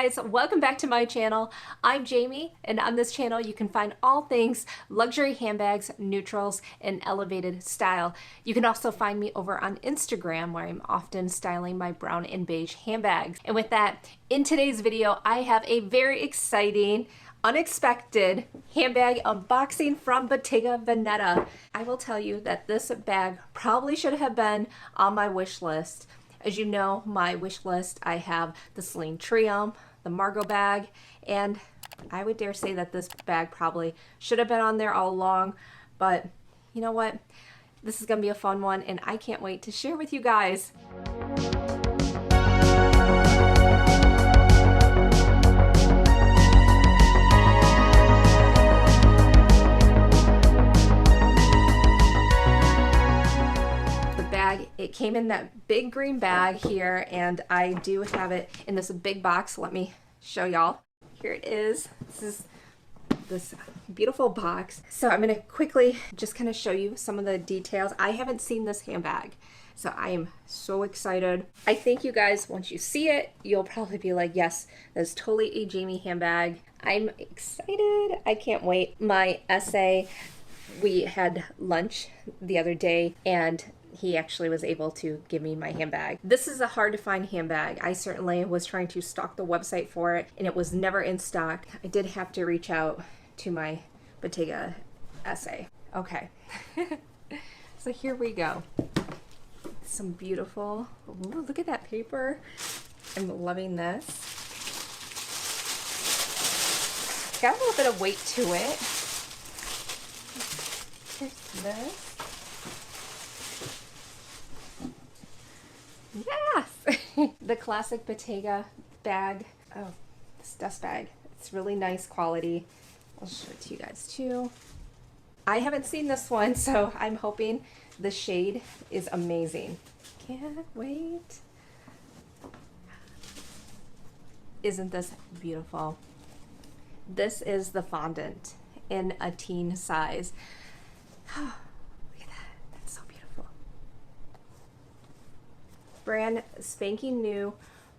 guys, welcome back to my channel. I'm Jamie, and on this channel you can find all things luxury handbags, neutrals, and elevated style. You can also find me over on Instagram, where I'm often styling my brown and beige handbags. And with that, in today's video I have a very exciting, unexpected handbag unboxing from Bottega Veneta. I will tell you that this bag probably should have been on my wish list. As you know, my wish list, I have the Celine Triumph, the Margot bag, and I would dare say that this bag probably should have been on there all along, but you know what? This is gonna be a fun one, and I can't wait to share with you guys. It came in that big green bag here, and I do have it in this big box. Let me show y'all. Here it is. This is this beautiful box. So I'm going to quickly just kind of show you some of the details. I haven't seen this handbag, so I am so excited. I think you guys, once you see it, you'll probably be like, yes, that's totally a Jamie handbag. I'm excited. I can't wait. My essay, we had lunch the other day, and he actually was able to give me my handbag. This is a hard to find handbag. I certainly was trying to stalk the website for it, and it was never in stock. I did have to reach out to my Bottega essay. Okay, so here we go. Some beautiful, ooh, look at that paper. I'm loving this. Got a little bit of weight to it. Here's this. Yes! The classic Bottega bag. Oh, this dust bag. It's really nice quality. I'll show it to you guys too. I haven't seen this one, so I'm hoping the shade is amazing. Can't wait. Isn't this beautiful? This is the fondant in a teen size. Brand spanking new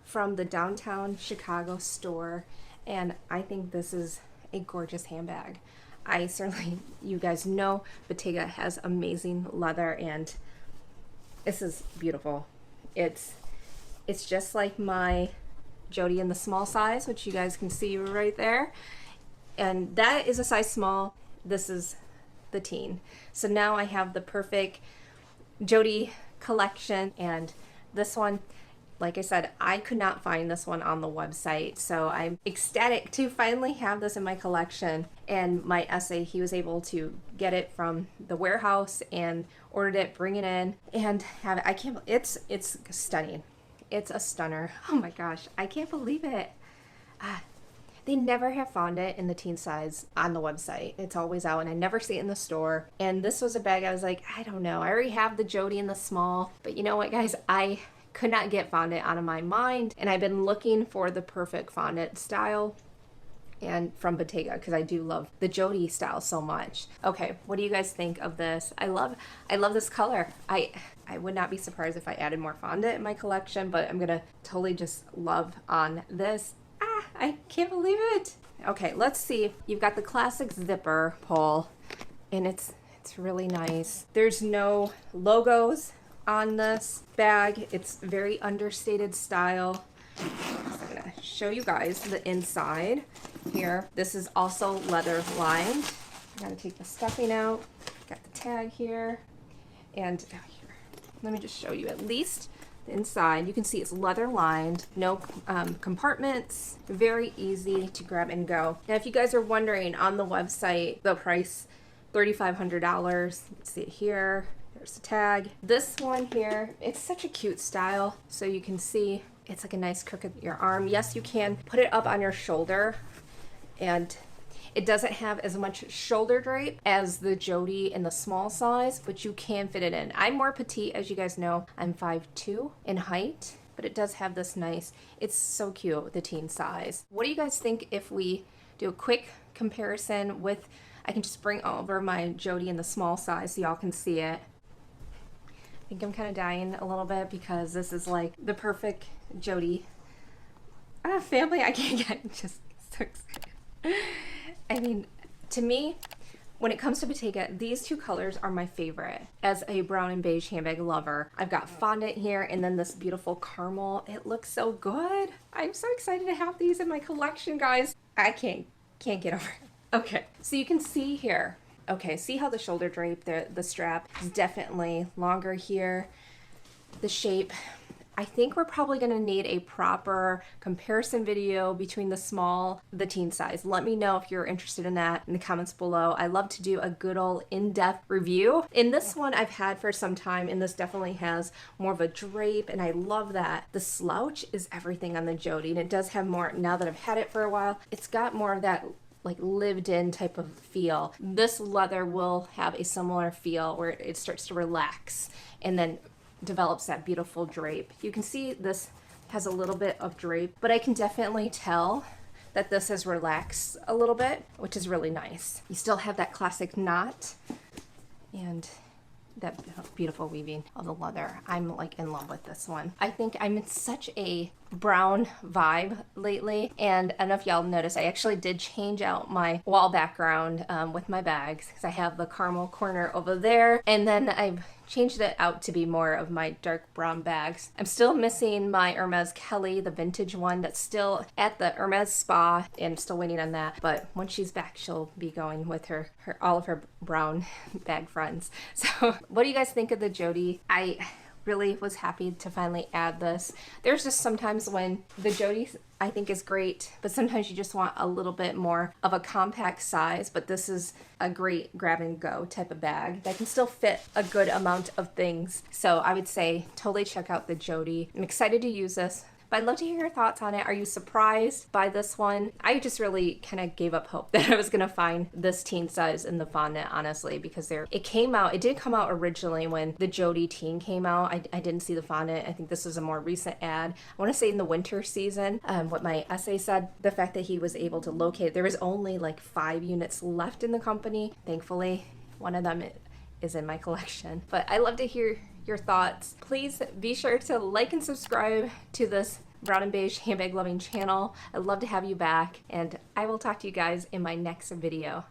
from the downtown Chicago store, and I think this is a gorgeous handbag. I certainly, you guys know, Bottega has amazing leather, and this is beautiful. It's just like my Jody in the small size, which you guys can see right there, and that is a size small. This is the teen. So now I have the perfect Jody collection, and this one, like I said, I could not find this one on the website, so I'm ecstatic to finally have this in my collection. And my essay, he was able to get it from the warehouse and ordered it, bring it in, and have it. I can't, it's stunning. It's a stunner. Oh my gosh, I can't believe it. They never have found it in the teen size on the website. It's always out, and I never see it in the store. And this was a bag I was like, I don't know. I already have the Jody in the small. But you know what, guys? I could not get fondant out of my mind. And I've been looking for the perfect fondant style and from Bottega, because I do love the Jody style so much. Okay, what do you guys think of this? I love this color. I would not be surprised if I added more fondant in my collection, but I'm gonna totally just love on this. I can't believe it. Okay, let's see. You've got the classic zipper pull, and it's really nice. There's no logos on this bag. It's very understated style. So I'm gonna show you guys the inside here. This is also leather lined. I gotta take the stuffing out. Got the tag here, and here. Let me just show you at least inside. You can see it's leather lined, no compartments, very easy to grab and go. Now if you guys are wondering, on the website the price $3,500. You can see it here. There's the tag. This one here, it's such a cute style. So you can see it's like a nice crook of your arm. Yes, you can put it up on your shoulder, and it doesn't have as much shoulder drape as the Jody in the small size, but you can fit it in. I'm more petite, as you guys know. I'm 5'2" in height, but it does have this nice, it's so cute, the teen size. What do you guys think if we do a quick comparison with, I can just bring over my Jody in the small size so y'all can see it. I think I'm kind of dying a little bit because this is like the perfect Jody family, I can't get just so excited. I mean, to me, when it comes to Bottega, these two colors are my favorite. As a brown and beige handbag lover, I've got fondant here and then this beautiful caramel. It looks so good. I'm so excited to have these in my collection, guys. I can't get over it. Okay, so you can see here. Okay, see how the shoulder drape, the strap is definitely longer here. The shape, I think we're probably going to need a proper comparison video between the small, the teen size. Let me know if you're interested in that in the comments below. I love to do a good old in-depth review. In this one I've had for some time, and this definitely has more of a drape, and I love that. The slouch is everything on the Jody, and it does have more, now that I've had it for a while, it's got more of that like lived in type of feel. This leather will have a similar feel where it starts to relax and then develops that beautiful drape. You can see this has a little bit of drape, but I can definitely tell that this has relaxed a little bit, which is really nice. You still have that classic knot and that beautiful weaving of the leather. I'm like in love with this one. I think I'm in such a brown vibe lately, and I don't know if y'all noticed, I actually did change out my wall background with my bags, because I have the caramel corner over there, and then I've changed it out to be more of my dark brown bags. I'm still missing my Hermes Kelly, the vintage one that's still at the Hermes spa, and I'm still waiting on that, but once she's back she'll be going with her all of her brown bag friends. So what do you guys think of the Jody? I really was happy to finally add this. There's just sometimes when the Jody I think is great, but sometimes you just want a little bit more of a compact size, but this is a great grab and go type of bag that can still fit a good amount of things. So I would say totally check out the Jody. I'm excited to use this. But I'd love to hear your thoughts on it. Are you surprised by this one? I just really kind of gave up hope that I was gonna find this teen size in the fondant, honestly, because it did come out originally when the Jody teen came out. I didn't see the fondant. I think this was a more recent ad. I wanna say in the winter season, what my essay said, the fact that he was able to locate, there was only like 5 units left in the company. Thankfully, one of them is in my collection. But I love to hear your thoughts. Please be sure to like and subscribe to this brown and beige handbag loving channel. I'd love to have you back, and I will talk to you guys in my next video.